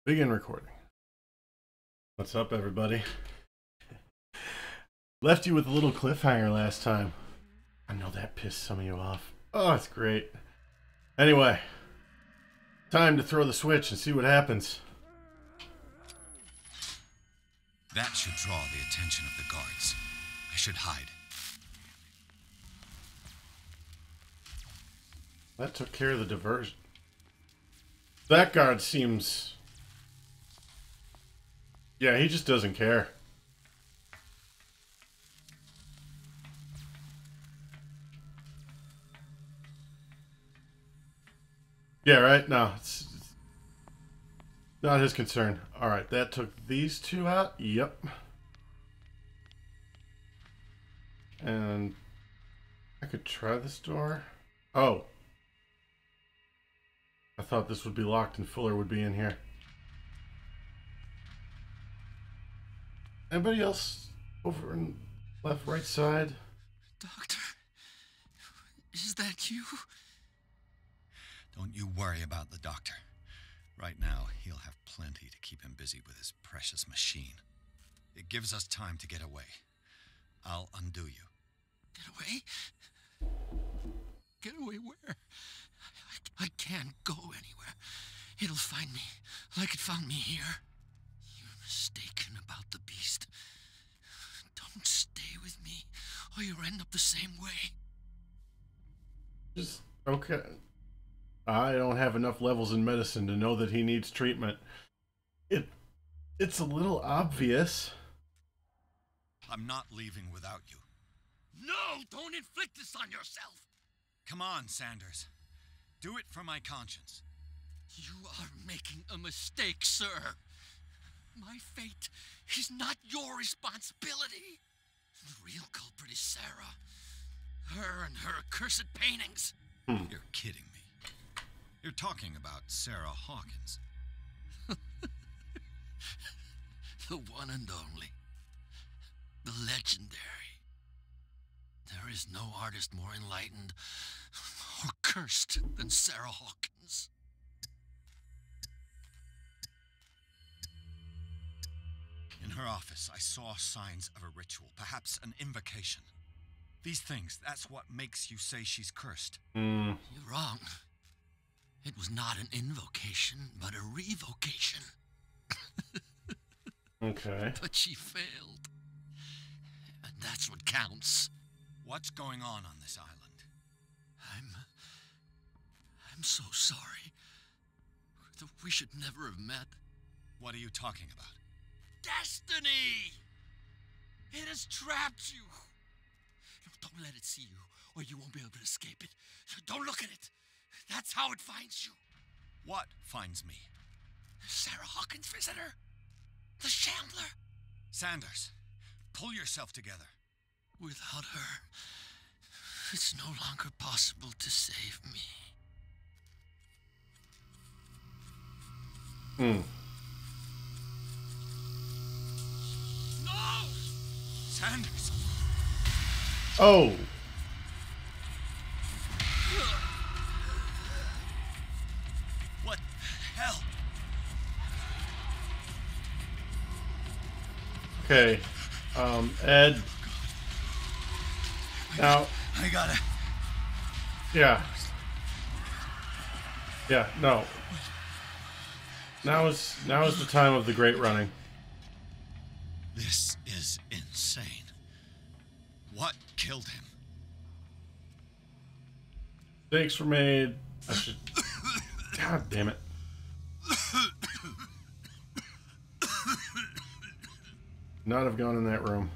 Begin recording. What's up, everybody? Left you with a little cliffhanger last time. I know that pissed some of you off. Oh, it's great. Anyway, time to throw the switch and see what happens. That should draw the attention of the guards. I should hide. That took care of the diversion. That guard seems... yeah, he just doesn't care. Yeah, right? No, it's not his concern. Alright, that took these two out. Yep. And I could try this door. Oh. I thought this would be locked and Fuller would be in here. Anybody else over in left, right side? Doctor, is that you? Don't you worry about the doctor. Right now, he'll have plenty to keep him busy with his precious machine. It gives us time to get away. I'll undo you. Get away? Get away where? I can't go anywhere. It'll find me like it found me here. You're mistaken about the beast. Don't stay with me, or you'll end up the same way. Just, okay. I don't have enough levels in medicine to know that he needs treatment. It's a little obvious. I'm not leaving without you. No, don't inflict this on yourself. Come on, Sanders. Do it for my conscience. You are making a mistake, sir. My fate is not your responsibility. The real culprit is Sara. Her and her accursed paintings. You're kidding me. You're talking about Sara Hawkins. The one and only. The legendary. There is no artist more enlightened or cursed than Sara Hawkins. In her office, I saw signs of a ritual, perhaps an invocation. These things, that's what makes you say she's cursed. You're wrong. It was not an invocation, but a revocation. Okay. But she failed. And that's what counts. What's going on this island? I'm so sorry. We should never have met. What are you talking about? Destiny! It has trapped you. Don't let it see you, or you won't be able to escape it. Don't look at it. That's how it finds you. What finds me? Sara Hawkins' visitor. The Shambler. Sanders, pull yourself together. Without her, it's no longer possible to save me. No! Sanders! Oh! What the hell? Okay. Ed. Now, I gotta... yeah. Yeah, no. Now is the time of the great running. This is insane. What killed him? Mistakes were made. I should... God damn it. Not have gone in that room.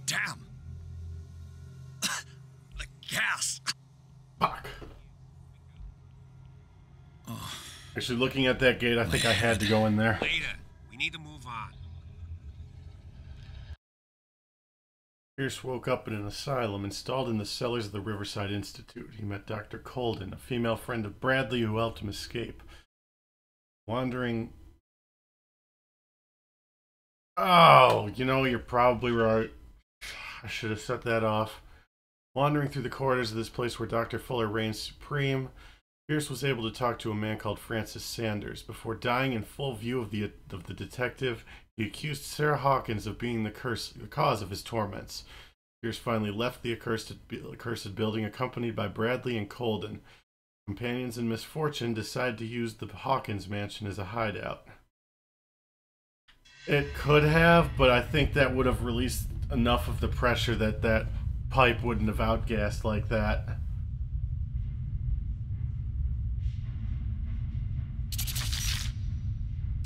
Damn! The gas! Fuck. Actually, looking at that gate, I think I had to go in there. Later. We need to move on. Pierce woke up in an asylum installed in the cellars of the Riverside Institute. He met Dr. Colden, a female friend of Bradley who helped him escape. Wandering... Oh, you know, you're probably right. I should have set that off. Wandering through the corridors of this place where Dr. Fuller reigns supreme, Pierce was able to talk to a man called Francis Sanders. Before dying in full view of the detective, he accused Sarah Hawkins of being the cause of his torments. Pierce finally left the accursed building, accompanied by Bradley and Colden. Companions in misfortune decide to use the Hawkins mansion as a hideout. It could have, but I think that would have released enough of the pressure that that pipe wouldn't have outgassed like that.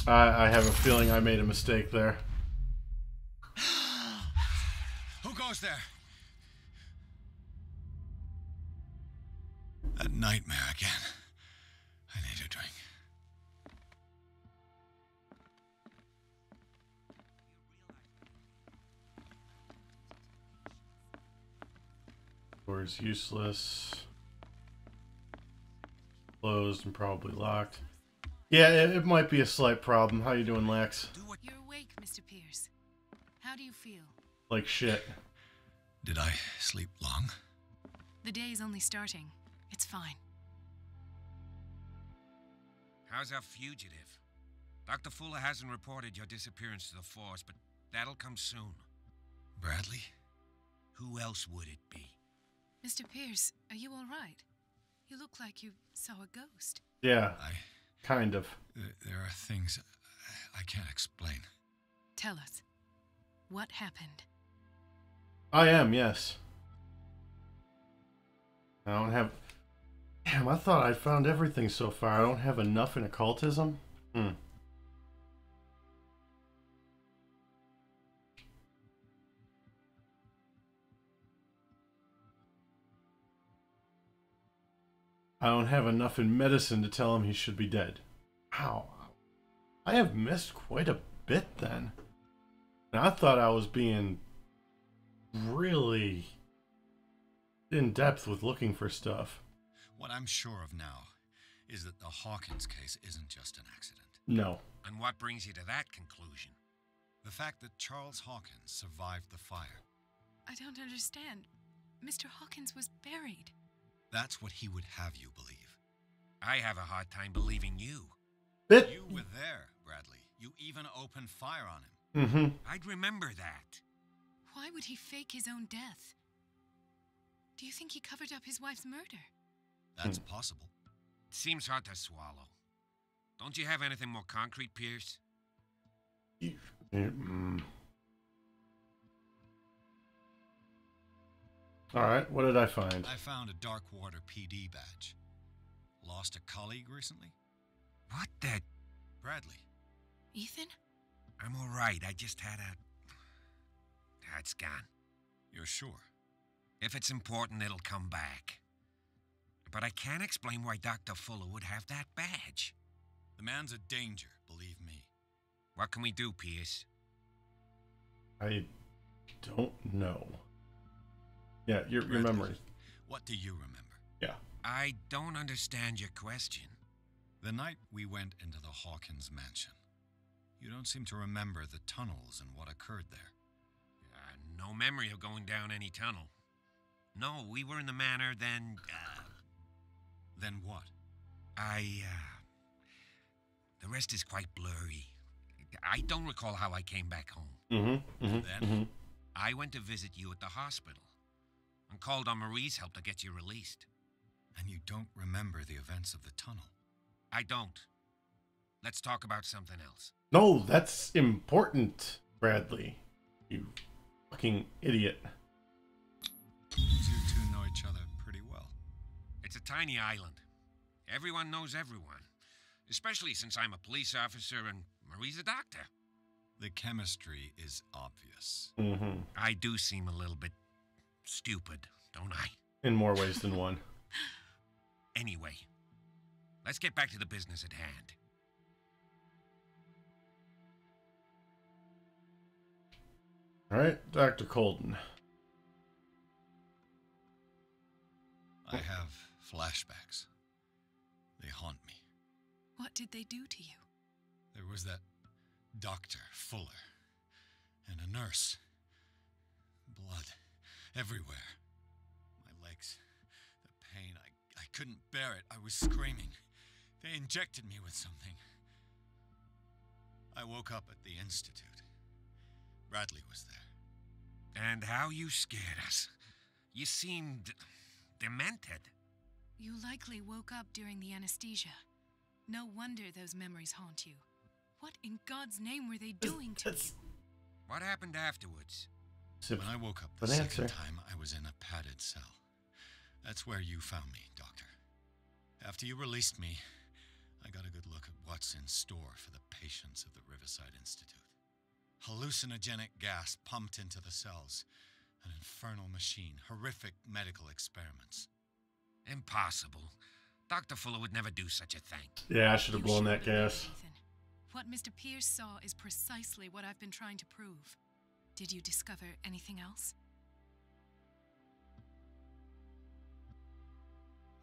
I have a feeling I made a mistake there. Who goes there? That nightmare again. I need a drink. Door is useless. Closed and probably locked. Yeah, it might be a slight problem. How you doing, Lex? You're awake, Mr. Pierce. How do you feel? Like shit. Did I sleep long? The day is only starting. It's fine. How's our fugitive? Dr. Fuller hasn't reported your disappearance to the force, but that'll come soon. Bradley? Who else would it be? Mr. Pierce, are you all right? You look like you saw a ghost. Yeah, kind of. There are things I can't explain. Tell us. What happened? I am, yes. I don't have... Damn, I thought I'd found everything so far. I don't have enough in occultism? I don't have enough in medicine to tell him he should be dead. Wow. I have missed quite a bit then. And I thought I was being really in depth with looking for stuff. What I'm sure of now is that the Hawkins case isn't just an accident. No. And what brings you to that conclusion? The fact that Charles Hawkins survived the fire. I don't understand. Mr. Hawkins was buried. That's what he would have you believe. I have a hard time believing you. You were there, Bradley. You even opened fire on him. Mm-hmm. I'd remember that. Why would he fake his own death? Do you think he covered up his wife's murder? That's possible. It seems hard to swallow. Don't you have anything more concrete, Pierce? Alright, what did I find? I found a Darkwater PD badge. Lost a colleague recently? What the... Bradley. Ethan? I'm all right. I just had a... It's gone. You're sure? If it's important, it'll come back. But I can't explain why Dr. Fuller would have that badge. The man's a danger, believe me. What can we do, Pierce? I don't know. Yeah, your Bradley, memory. What do you remember? Yeah. I don't understand your question. The night we went into the Hawkins mansion. You don't seem to remember the tunnels and what occurred there. No memory of going down any tunnel. No, we were in the manor, then... Then what? The rest is quite blurry. I don't recall how I came back home. Then? I went to visit you at the hospital and called on Marie's help to get you released. And you don't remember the events of the tunnel? I don't. Let's talk about something else. No, that's important, Bradley. You fucking idiot. You two know each other pretty well. It's a tiny island. Everyone knows everyone. Especially since I'm a police officer and Marie's a doctor. The chemistry is obvious. I do seem a little bit stupid, don't I? In more ways than one. Anyway, let's get back to the business at hand. All right, Dr. Colden. I have flashbacks. They haunt me. What did they do to you? There was that Dr. Fuller and a nurse. Blood everywhere. couldn't bear it. I was screaming. They injected me with something. I woke up at the Institute. Bradley was there. And how you scared us. You seemed demented. You likely woke up during the anesthesia. No wonder those memories haunt you. What in God's name were they doing to you? What happened afterwards? When I woke up the second time, I was in a padded cell. That's where you found me, Doctor. After you released me, I got a good look at what's in store for the patients of the Riverside Institute. Hallucinogenic gas pumped into the cells. An infernal machine. Horrific medical experiments. Impossible. Dr. Fuller would never do such a thing. Yeah, I should have blown that gas. Nathan. What Mr. Pierce saw is precisely what I've been trying to prove. Did you discover anything else?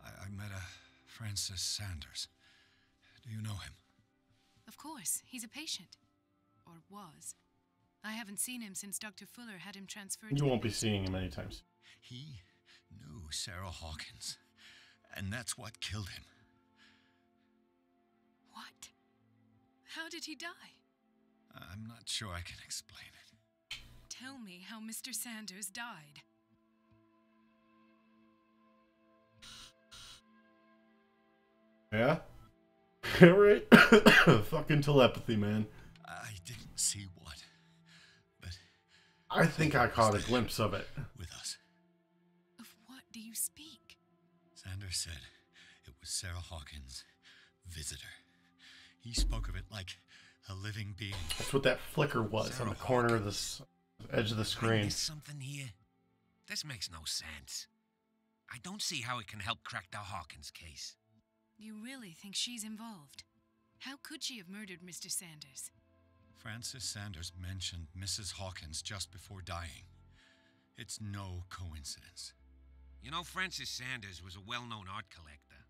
I met a Francis Sanders. Do you know him? Of course, he's a patient. Or was. I haven't seen him since Dr. Fuller had him transferred. You won't be seeing him anytime soon. He knew Sara Hawkins, and that's what killed him. What? How did he die? I'm not sure I can explain it. Tell me how Mr. Sanders died. Yeah? Right? Fucking telepathy, man. I didn't see what, but I think I caught a glimpse of it. With us. Of what do you speak? Sanders said it was Sara Hawkins' visitor. He spoke of it like a living being. That's what that flicker was Sara on the corner of the edge of the I screen. missed something here. This makes no sense. I don't see how it can help crack the Hawkins case. You really think she's involved? How could she have murdered Mr. Sanders? Francis Sanders mentioned Mrs. Hawkins just before dying. It's no coincidence. You know, Francis Sanders was a well-known art collector.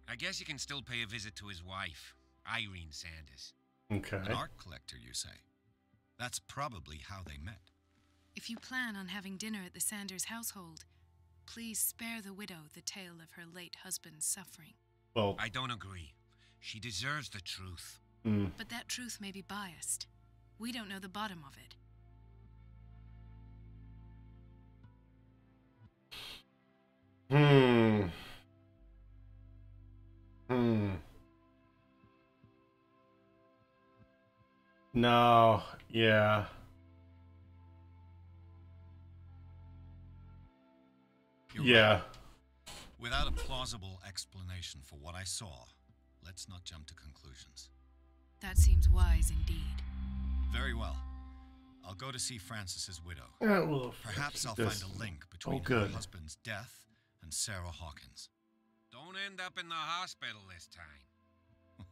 I guess you can still pay a visit to his wife, Irene Sanders. Okay. An art collector, you say? That's probably how they met. If you plan on having dinner at the Sanders household, please spare the widow the tale of her late husband's suffering. Well, I don't agree. She deserves the truth. But that truth may be biased. We don't know the bottom of it. No, yeah. You're right. Without a plausible explanation for what I saw, let's not jump to conclusions. That seems wise indeed. Very well. I'll go to see Francis's widow. Yeah, well, Perhaps I'll find a link between her husband's death and Sara Hawkins. Don't end up in the hospital this time.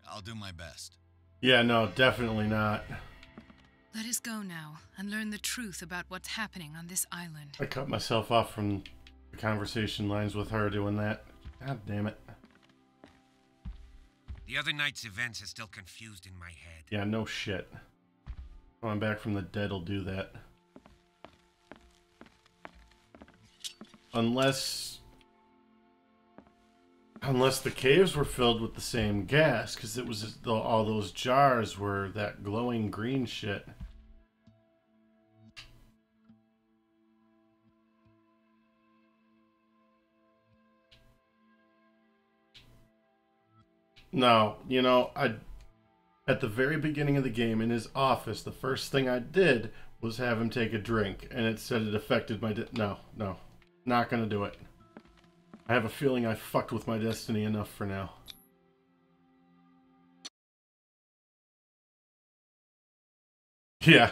I'll do my best. Yeah, no, definitely not. Let us go now and learn the truth about what's happening on this island. I cut myself off from the conversation lines with her doing that. God damn it. The other night's events are still confused in my head. Yeah, no shit. Going back from the dead will do that. Unless the caves were filled with the same gas, because it was all those jars were that glowing green shit. No, you know, at the very beginning of the game in his office, the first thing I did was have him take a drink, and it said it affected my no, not gonna do it. I have a feeling I fucked with my destiny enough for now. Yeah,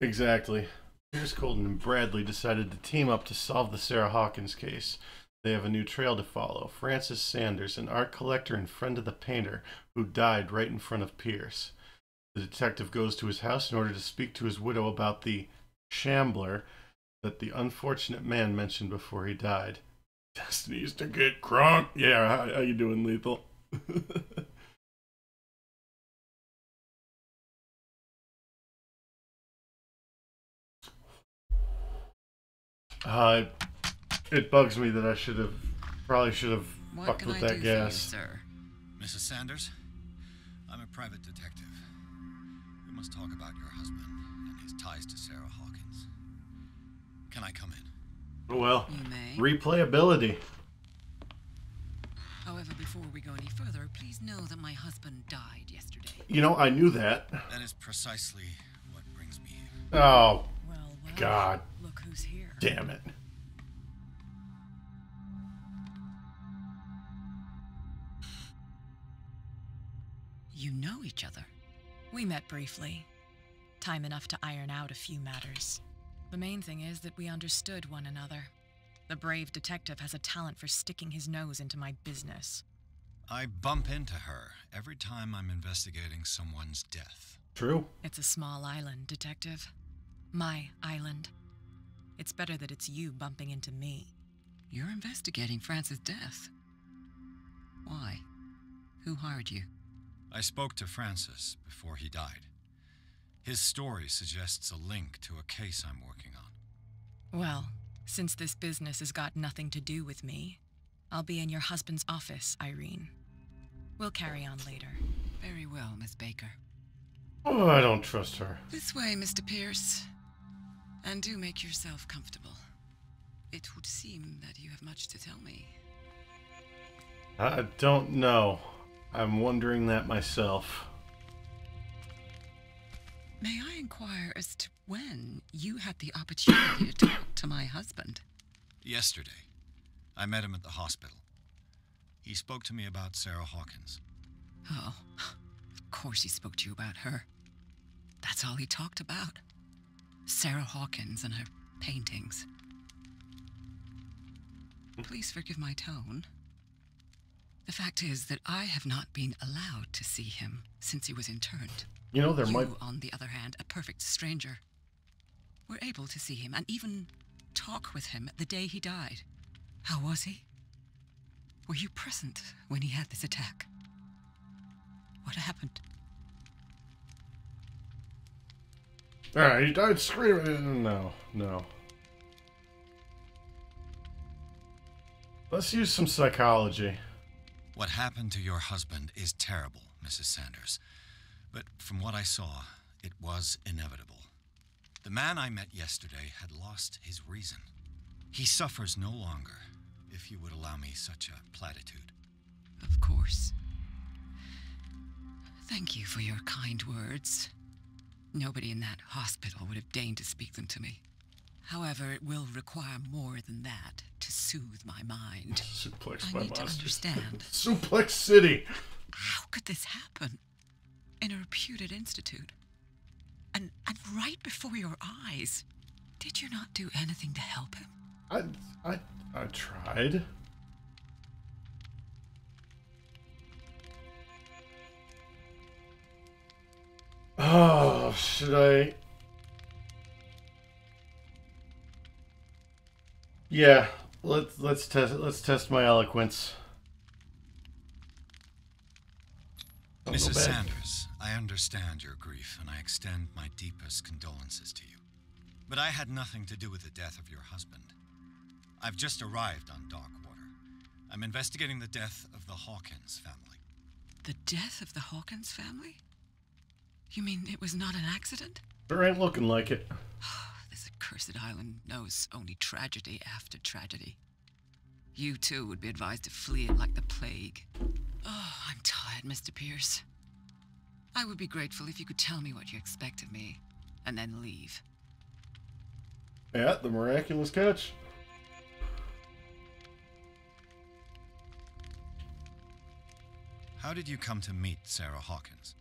exactly. Pierce, Colton, and Bradley decided to team up to solve the Sara Hawkins case. They have a new trail to follow. Francis Sanders, an art collector and friend of the painter, who died right in front of Pierce. The detective goes to his house in order to speak to his widow about the shambler that the unfortunate man mentioned before he died. Destiny's to get crunk. Yeah, how you doing, Lethal? It bugs me that I should have Probably should have What fucked can with I that do gas. for you, sir? Mrs. Sanders, I'm a private detective. We must talk about your husband and his ties to Sara Hawkins. Can I come in? Well, You may. replayability. However, before we go any further, please know that my husband died yesterday. You know, I knew that. That is precisely what brings me here. Oh, Well, God. Look who's here. damn it. You know each other. We met briefly. Time enough to iron out a few matters. The main thing is that we understood one another. The brave detective has a talent for sticking his nose into my business. I bump into her every time I'm investigating someone's death. True. It's a small island, detective. My island. It's better that it's you bumping into me. You're investigating Francis' death. Why? Who hired you? I spoke to Francis before he died. His story suggests a link to a case I'm working on. Well, since this business has got nothing to do with me, I'll be in your husband's office, Irene. We'll carry on later. Very well, Miss Baker. Oh, I don't trust her. This way, Mr. Pierce. And do make yourself comfortable. It would seem that you have much to tell me. I don't know. I'm wondering that myself. May I inquire as to when you had the opportunity to talk to my husband? Yesterday, I met him at the hospital. He spoke to me about Sara Hawkins. Oh, of course he spoke to you about her. That's all he talked about. Sara Hawkins and her paintings. Please forgive my tone. The fact is that I have not been allowed to see him since he was interned. You know, there You, might... on the other hand, a perfect stranger, were able to see him and even talk with him the day he died. How was he? Were you present when he had this attack? What happened? Alright, he died screaming. No. Let's use some psychology. What happened to your husband is terrible, Mrs. Sanders. But from what I saw, it was inevitable. The man I met yesterday had lost his reason. He suffers no longer, if you would allow me such a platitude. Of course. Thank you for your kind words. Nobody in that hospital would have deigned to speak them to me. However, it will require more than that to soothe my mind. Suplex I my need to monsters. understand. Suplex City. How could this happen? In a reputed institute. And right before your eyes. Did you not do anything to help him? I tried. Oh, should I? Yeah, let's test my eloquence. Don't go Mrs. bad. Sanders, I understand your grief, and I extend my deepest condolences to you. But I had nothing to do with the death of your husband. I've just arrived on Darkwater. I'm investigating the death of the Hawkins family. The death of the Hawkins family? You mean it was not an accident? Sure ain't looking like it. This accursed island knows only tragedy after tragedy. You, too, would be advised to flee it like the plague. Oh, I'm tired, Mr. Pierce. I would be grateful if you could tell me what you expect of me, and then leave. Yeah, the miraculous catch. How did you come to meet Sara Hawkins?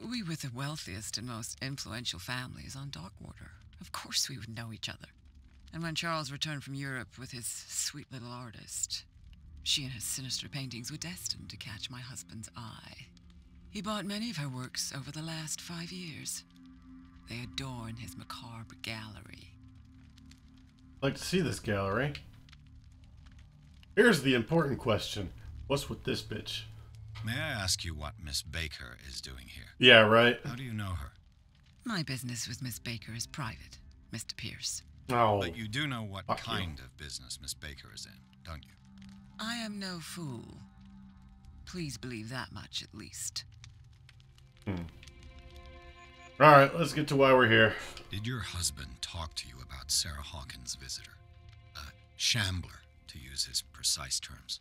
We were the wealthiest and most influential families on Darkwater. Of course we would know each other. And when Charles returned from Europe with his sweet little artist, she and her sinister paintings were destined to catch my husband's eye. He bought many of her works over the last 5 years. They adorn his macabre gallery. I'd like to see this gallery. Here's the important question. What's with this bitch? May I ask you what Miss Baker is doing here? Yeah, right. How do you know her? My business with Miss Baker is private, Mr. Pierce. Oh, But you do know what fuck you. kind of business Miss Baker is in, don't you? I am no fool. Please believe that much, at least. Alright, let's get to why we're here. Did your husband talk to you about Sara Hawkins' visitor? A shambler, to use his precise terms.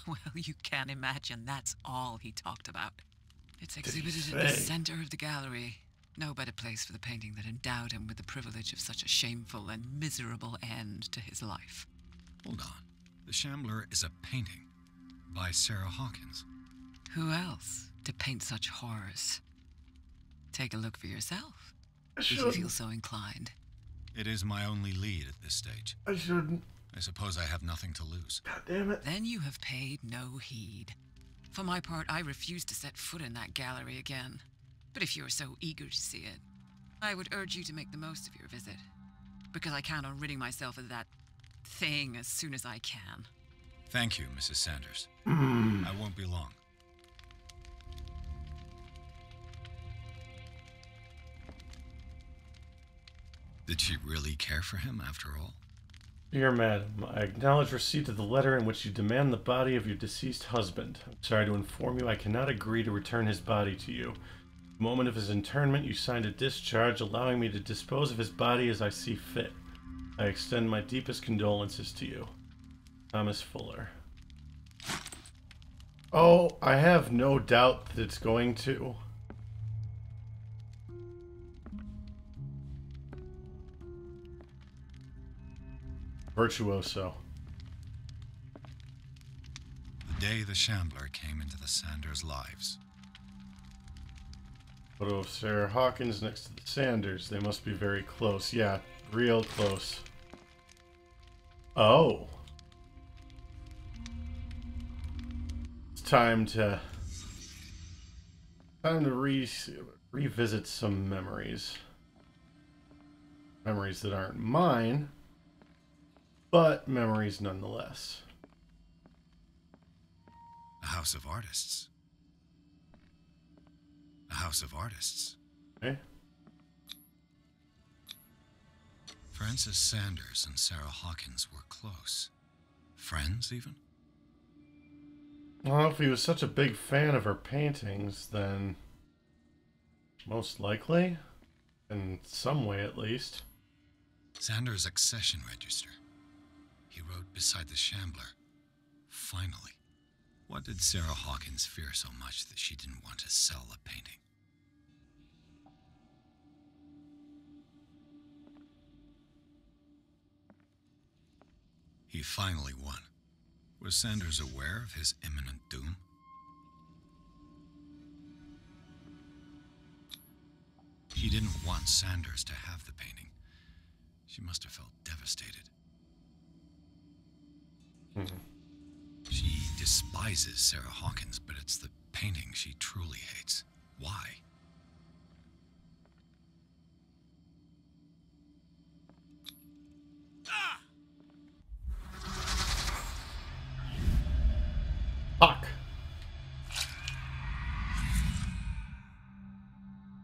Well, you can't imagine that's all he talked about. It's he exhibited in the say? center of the gallery. No better place for the painting that endowed him with the privilege of such a shameful and miserable end to his life. Hold on. The Shambler is a painting by Sara Hawkins. Who else to paint such horrors? Take a look for yourself, if you feel so inclined. It is my only lead at this stage. I shouldn't. I suppose I have nothing to lose. God damn it. Then you have paid no heed. For my part, I refuse to set foot in that gallery again. But if you're so eager to see it, I would urge you to make the most of your visit, because I count on ridding myself of that thing as soon as I can. Thank you, Mrs. Sanders. I won't be long. Did she really care for him after all? Dear Madam, I acknowledge receipt of the letter in which you demand the body of your deceased husband. I'm sorry to inform you I cannot agree to return his body to you. The moment of his interment, you signed a discharge allowing me to dispose of his body as I see fit. I extend my deepest condolences to you. Thomas Fuller. Oh, I have no doubt that it's going to. Virtuoso. The day the Shambler came into the Sanders' lives. Photo of Sara Hawkins next to the Sanders. They must be very close. Yeah, real close. Oh. It's time to revisit some memories. Memories that aren't mine, but memories nonetheless. A house of artists. A house of artists. Okay. Frances Sanders and Sara Hawkins were close. Friends, even? Well, if he was such a big fan of her paintings, then most likely, in some way at least. Sanders' accession register. He wrote beside the Shambler, "Finally." What did Sara Hawkins fear so much that she didn't want to sell the painting? He finally won. Was Sanders aware of his imminent doom? She didn't want Sanders to have the painting. She must have felt devastated. She despises Sara Hawkins, but it's the painting she truly hates. Why? Fuck.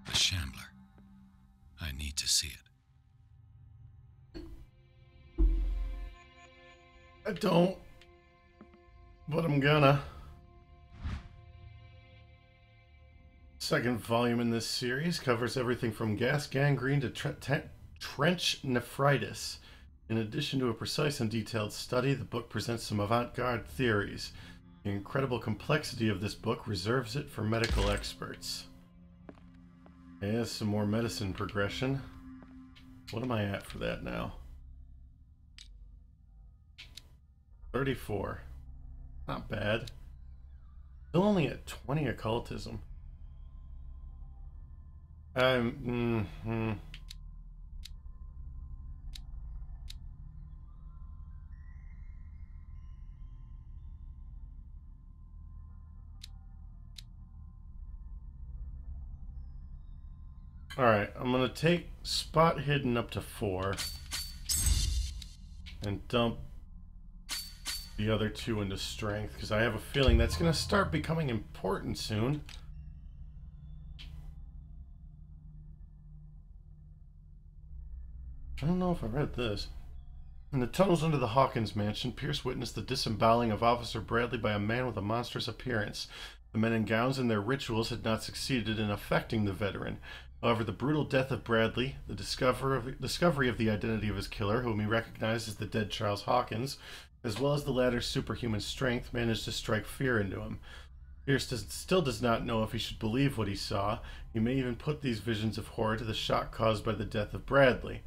The Shambler. I need to see it. I don't, but I'm gonna. Second volume in this series covers everything from gas gangrene to trench nephritis. In addition to a precise and detailed study, the book presents some avant-garde theories. The incredible complexity of this book reserves it for medical experts. Yeah, some more medicine progression. What am I at for that now? 34. Not bad. Still only at 20 occultism. Alright, I'm gonna take spot hidden up to 4 and dump the other 2 into strength, because I have a feeling that's gonna start becoming important soon. I don't know if I read this. In the tunnels under the Hawkins mansion, Pierce witnessed the disemboweling of Officer Bradley by a man with a monstrous appearance. The men in gowns and their rituals had not succeeded in affecting the veteran. However, the brutal death of Bradley, the discovery of the identity of his killer, whom he recognized as the dead Charles Hawkins, as well as the latter's superhuman strength, managed to strike fear into him. Pierce still does not know if he should believe what he saw. He may even put these visions of horror to the shock caused by the death of Bradley.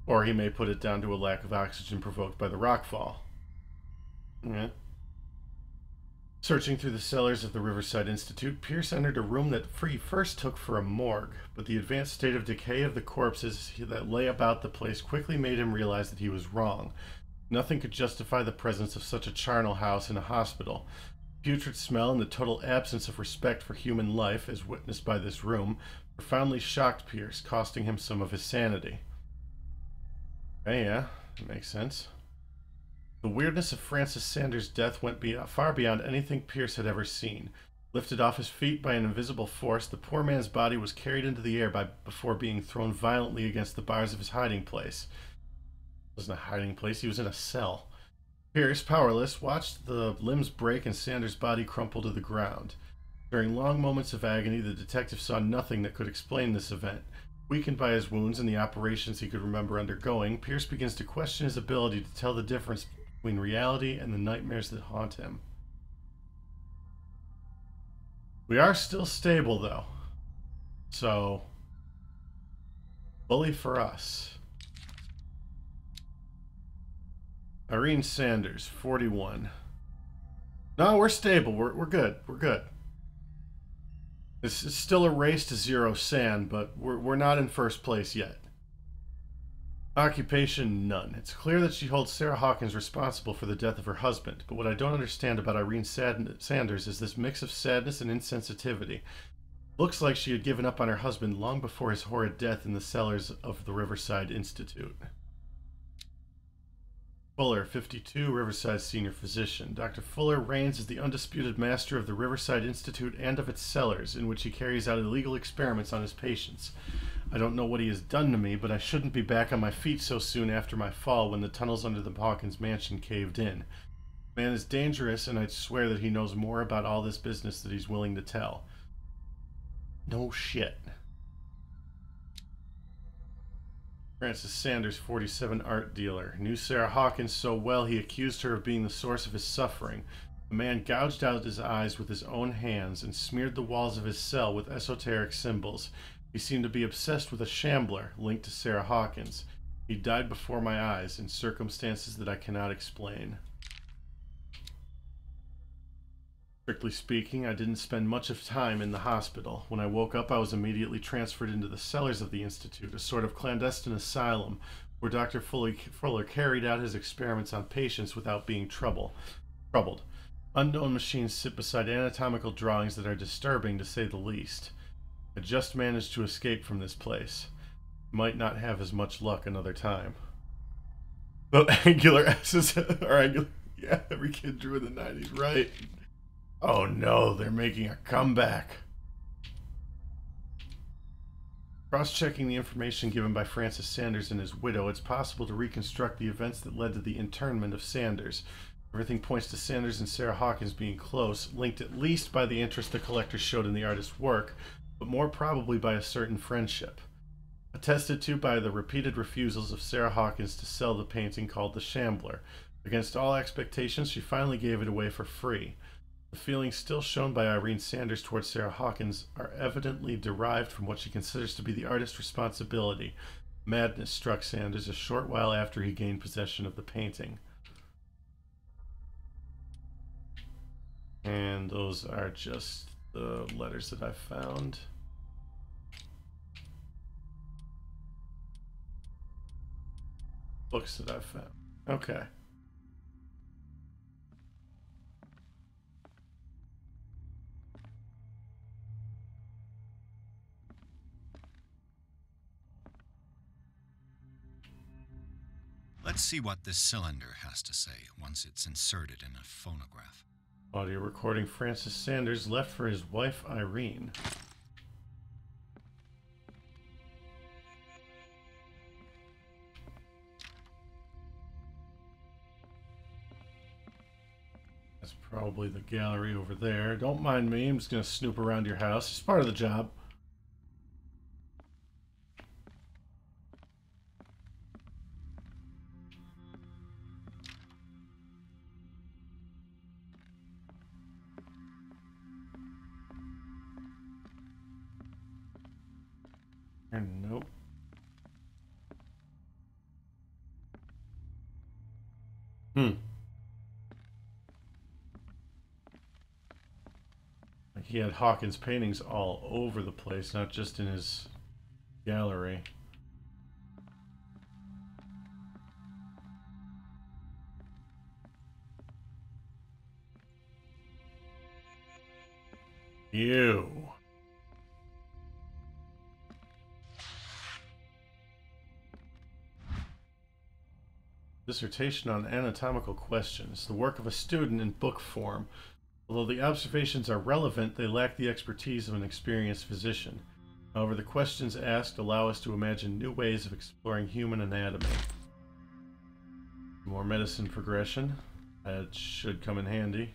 Or he may put it down to a lack of oxygen provoked by the rockfall. Yeah. Searching through the cellars of the Riverside Institute, Pierce entered a room that he first took for a morgue, but the advanced state of decay of the corpses that lay about the place quickly made him realize that he was wrong. Nothing could justify the presence of such a charnel house in a hospital. The putrid smell and the total absence of respect for human life, as witnessed by this room, profoundly shocked Pierce, costing him some of his sanity. Okay, yeah, that makes sense. The weirdness of Francis Sanders' death went far beyond anything Pierce had ever seen. Lifted off his feet by an invisible force, the poor man's body was carried into the air before being thrown violently against the bars of his hiding place. It wasn't a hiding place, he was in a cell. Pierce, powerless, watched the limbs break and Sanders' body crumple to the ground. During long moments of agony, the detective saw nothing that could explain this event. Weakened by his wounds and the operations he could remember undergoing, Pierce begins to question his ability to tell the difference between reality and the nightmares that haunt him. We are still stable, though. So, bully for us. Irene Sanders, 41. No, we're stable. We're good. We're good. This is still a race to 0 sand, but we're not in first place yet. Occupation, none. It's clear that she holds Sara Hawkins responsible for the death of her husband, but what I don't understand about Irene Sanders is this mix of sadness and insensitivity. Looks like she had given up on her husband long before his horrid death in the cellars of the Riverside Institute. Fuller, 52, Riverside Senior Physician. Dr. Fuller reigns as the undisputed master of the Riverside Institute and of its cellars, in which he carries out illegal experiments on his patients. I don't know what he has done to me, but I shouldn't be back on my feet so soon after my fall when the tunnels under the Hawkins mansion caved in. The man is dangerous, and I'd swear that he knows more about all this business than he's willing to tell. No shit. Francis Sanders, 47, art dealer. Knew Sara Hawkins so well he accused her of being the source of his suffering. The man gouged out his eyes with his own hands and smeared the walls of his cell with esoteric symbols. He seemed to be obsessed with a shambler linked to Sara Hawkins. He died before my eyes in circumstances that I cannot explain. Strictly speaking, I didn't spend much of time in the hospital. When I woke up, I was immediately transferred into the cellars of the Institute, a sort of clandestine asylum, where Dr. Fuller carried out his experiments on patients without being troubled. Unknown machines sit beside anatomical drawings that are disturbing, to say the least. I just managed to escape from this place. Might not have as much luck another time. The angular S's are angular. Yeah, every kid drew in the 90s, right? Oh no, they're making a comeback. Cross-checking the information given by Francis Sanders and his widow, it's possible to reconstruct the events that led to the internment of Sanders. Everything points to Sanders and Sara Hawkins being close, linked at least by the interest the collector showed in the artist's work, but more probably by a certain friendship. Attested to by the repeated refusals of Sara Hawkins to sell the painting called The Shambler. Against all expectations, she finally gave it away for free. The feelings still shown by Irene Sanders towards Sara Hawkins are evidently derived from what she considers to be the artist's responsibility. Madness struck Sanders a short while after he gained possession of the painting. And those are just the letters that I found. Books that I found. Okay. Let's see what this cylinder has to say once it's inserted in a phonograph. Audio recording Francis Sanders left for his wife Irene. That's probably the gallery over there. Don't mind me. I'm just going to snoop around your house. It's part of the job. Nope. Like he had Hawkins paintings all over the place, not just in his gallery. Ew. Dissertation on Anatomical Questions, the work of a student in book form. Although the observations are relevant, they lack the expertise of an experienced physician. However, the questions asked allow us to imagine new ways of exploring human anatomy. More medicine progression. That should come in handy.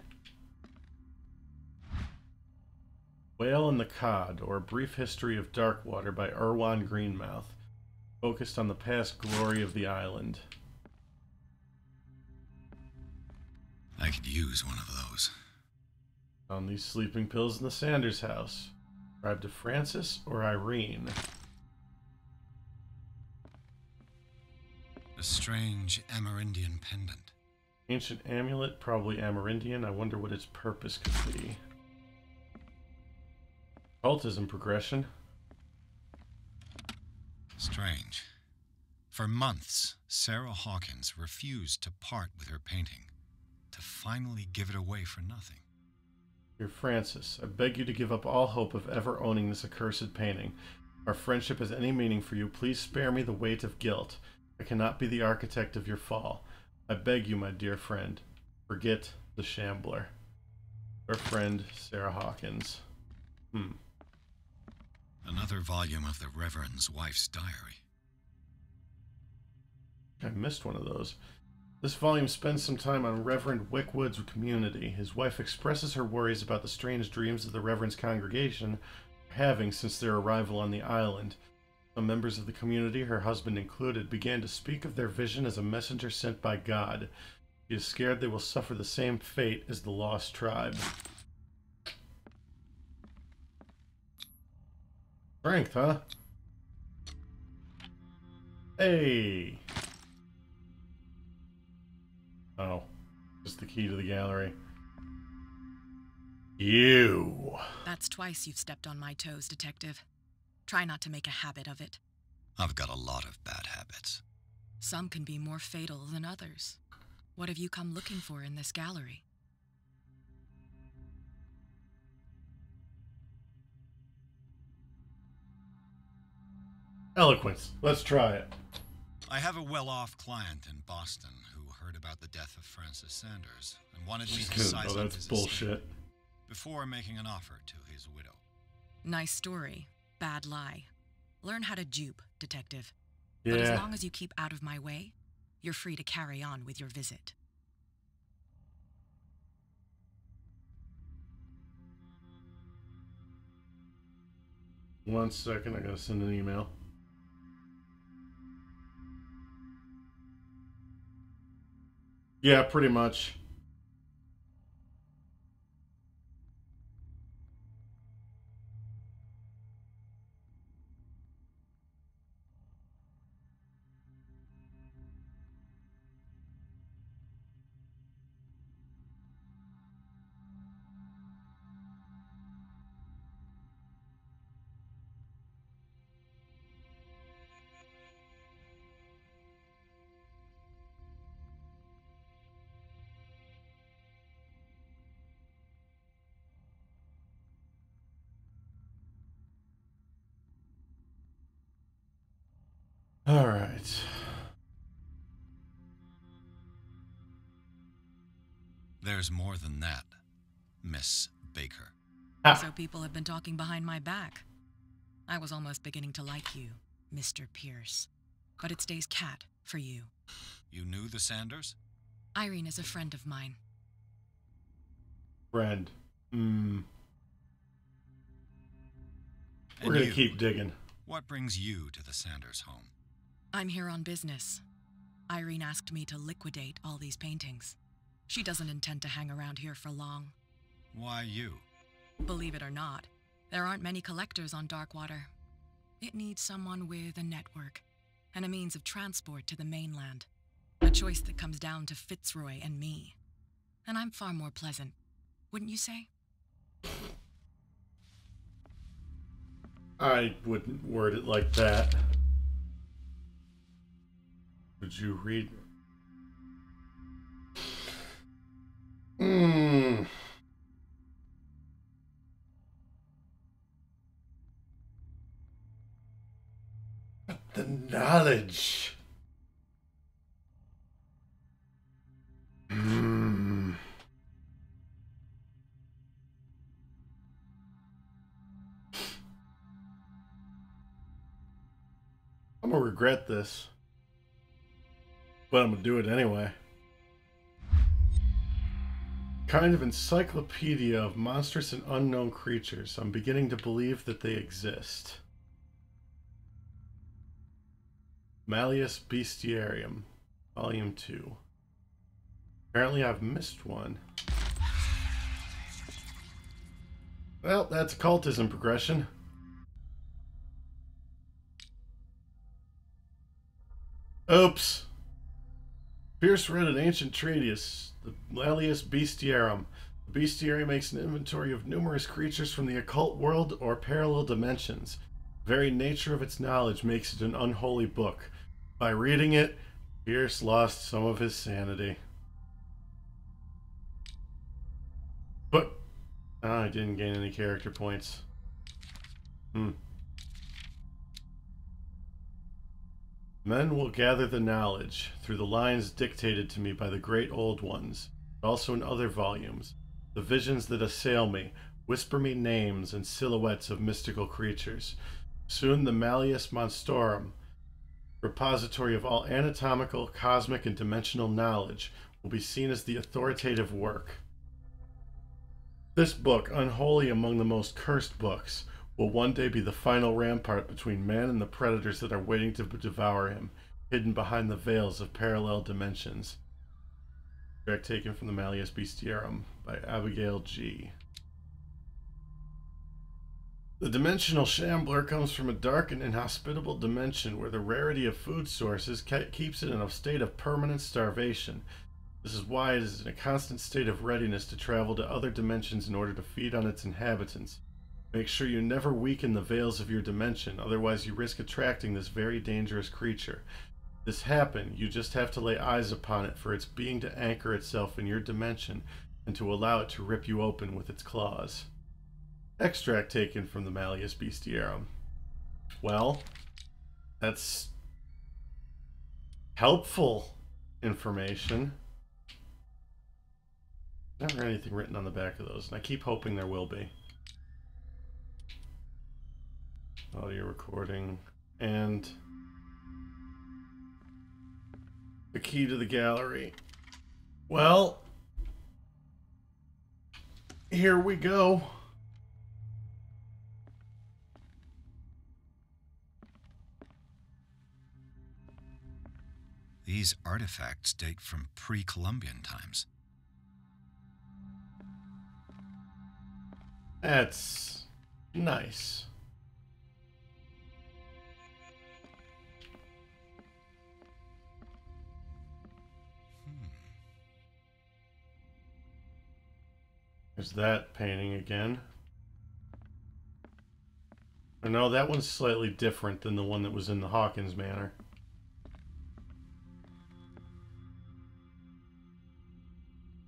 Whale and the Cod, or A Brief History of Darkwater by Erwan Greenmouth. Focused on the past glory of the island. I could use one of those. Found these sleeping pills in the Sanders house. Ascribed to Francis or Irene. A strange Amerindian pendant. Ancient amulet, probably Amerindian. I wonder what its purpose could be. Cultism progression. Strange. For months, Sara Hawkins refused to part with her painting, to finally give it away for nothing. Dear Francis, I beg you to give up all hope of ever owning this accursed painting. Our friendship has any meaning for you, please spare me the weight of guilt. I cannot be the architect of your fall. I beg you, my dear friend, forget the shambler. Our friend, Sara Hawkins. Another volume of the Reverend's wife's diary. I missed one of those. This volume spends some time on Reverend Wickwood's community. His wife expresses her worries about the strange dreams that the Reverend's congregation are having since their arrival on the island. Some members of the community, her husband included, began to speak of their vision as a messenger sent by God. She is scared they will suffer the same fate as the lost tribe. Strength, huh? Hey! Oh, just the key to the gallery. Ew. That's twice you've stepped on my toes, Detective. Try not to make a habit of it. I've got a lot of bad habits. Some can be more fatal than others. What have you come looking for in this gallery? Eloquence. Let's try it. I have a well-off client in Boston who heard about the death of Francis Sanders and wanted me to size up his bullshit. estate before making an offer to his widow. Nice story. Bad lie. Learn how to dupe, Detective. Yeah. But as long as you keep out of my way, you're free to carry on with your visit. One second, I gotta send an email. Yeah, pretty much. All right. There's more than that, Miss Baker. So people have been talking behind my back. I was almost beginning to like you, Mr. Pierce. But it stays cat for you. You knew the Sanders? Irene is a friend of mine. Friend. We're And gonna you, keep digging. what brings you to the Sanders home? I'm here on business. Irene asked me to liquidate all these paintings. She doesn't intend to hang around here for long. Why you? Believe it or not, there aren't many collectors on Darkwater. It needs someone with a network and a means of transport to the mainland. A choice that comes down to Fitzroy and me. And I'm far more pleasant, wouldn't you say? I wouldn't word it like that. Would you read? The knowledge. I'm gonna regret this, but I'm gonna do it anyway. Kind of encyclopedia of monstrous and unknown creatures. I'm beginning to believe that they exist. Malleus Bestiarium, Volume 2. Apparently I've missed one. Well, that's occultism progression. Oops. Pierce read an ancient treatise, the Malleus Bestiarum. The bestiary makes an inventory of numerous creatures from the occult world or parallel dimensions. The very nature of its knowledge makes it an unholy book. By reading it, Pierce lost some of his sanity. But I didn't gain any character points. Men will gather the knowledge through the lines dictated to me by the great old ones, but also in other volumes. The visions that assail me whisper me names and silhouettes of mystical creatures. Soon the Malleus Monstrorum, repository of all anatomical, cosmic, and dimensional knowledge, will be seen as the authoritative work. This book, unholy among the most cursed books, will one day be the final rampart between man and the predators that are waiting to devour him, hidden behind the veils of parallel dimensions. Direct taken from the Malleus Bestiarum by Abigail G. The dimensional shambler comes from a dark and inhospitable dimension where the rarity of food sources keeps it in a state of permanent starvation. This is why it is in a constant state of readiness to travel to other dimensions in order to feed on its inhabitants. Make sure you never weaken the veils of your dimension, otherwise you risk attracting this very dangerous creature. If this happen, you just have to lay eyes upon it for its being to anchor itself in your dimension and to allow it to rip you open with its claws. Extract taken from the Malleus Bestiarum. Well, that's helpful information. Never anything written on the back of those, and I keep hoping there will be. Audio recording and the key to the gallery. Well, here we go. These artifacts date from pre-Columbian times. That's nice. There's that painting again. Oh, no, that one's slightly different than the one that was in the Hawkins Manor.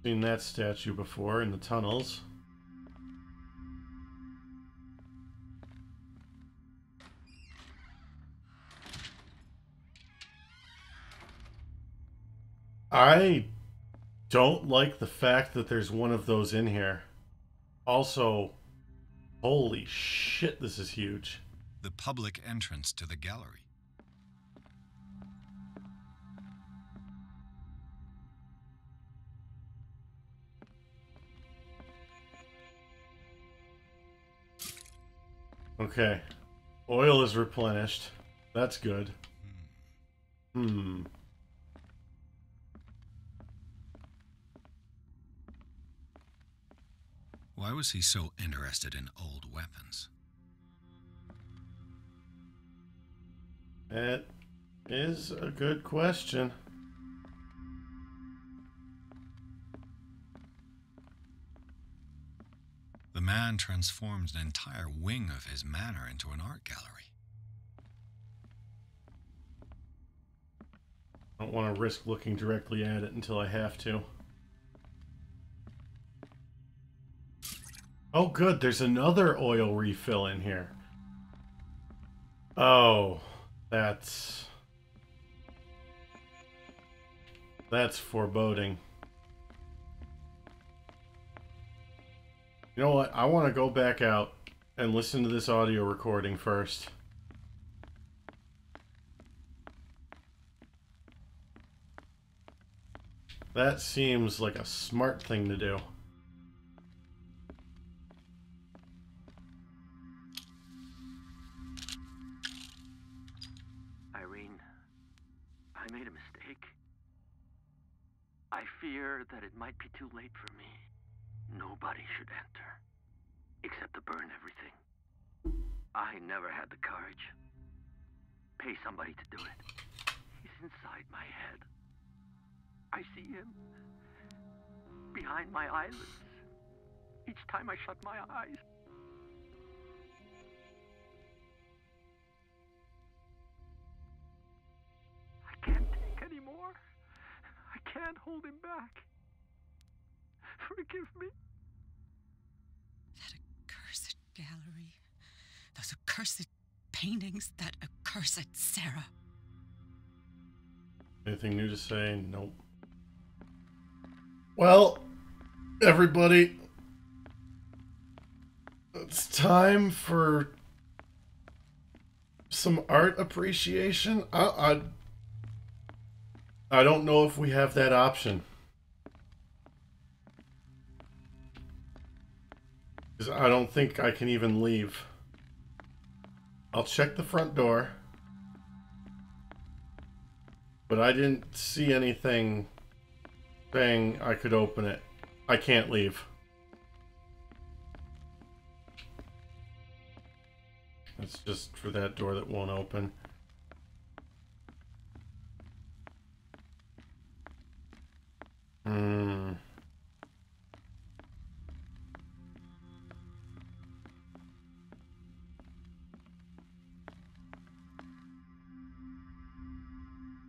Seen that statue before in the tunnels. I don't like the fact that there's one of those in here. Also, holy shit, this is huge. The public entrance to the gallery. Okay. Oil is replenished. That's good. Hmm. Why was he so interested in old weapons? That is a good question. The man transformed an entire wing of his manor into an art gallery. I don't want to risk looking directly at it until I have to. Oh, good. There's another oil refill in here. Oh, that's foreboding. You know what? I want to go back out and listen to this audio recording first. That seems like a smart thing to do. Irene, I made a mistake. I fear that it might be too late for me. Nobody should enter, except to burn everything. I never had the courage. Pay somebody to do it. He's inside my head. I see him behind my eyelids each time I shut my eyes. I can't take any more. I can't hold him back. Forgive me. That accursed gallery. Those accursed paintings. That accursed Sara. Anything new to say? Nope. Well, everybody, it's time for some art appreciation. I don't know if we have that option. Because I don't think I can even leave. I'll check the front door. But I didn't see anything saying I could open it. I can't leave. It's just for that door that won't open.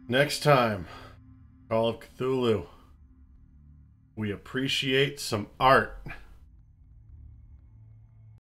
Next time, Call of Cthulhu, we appreciate some art.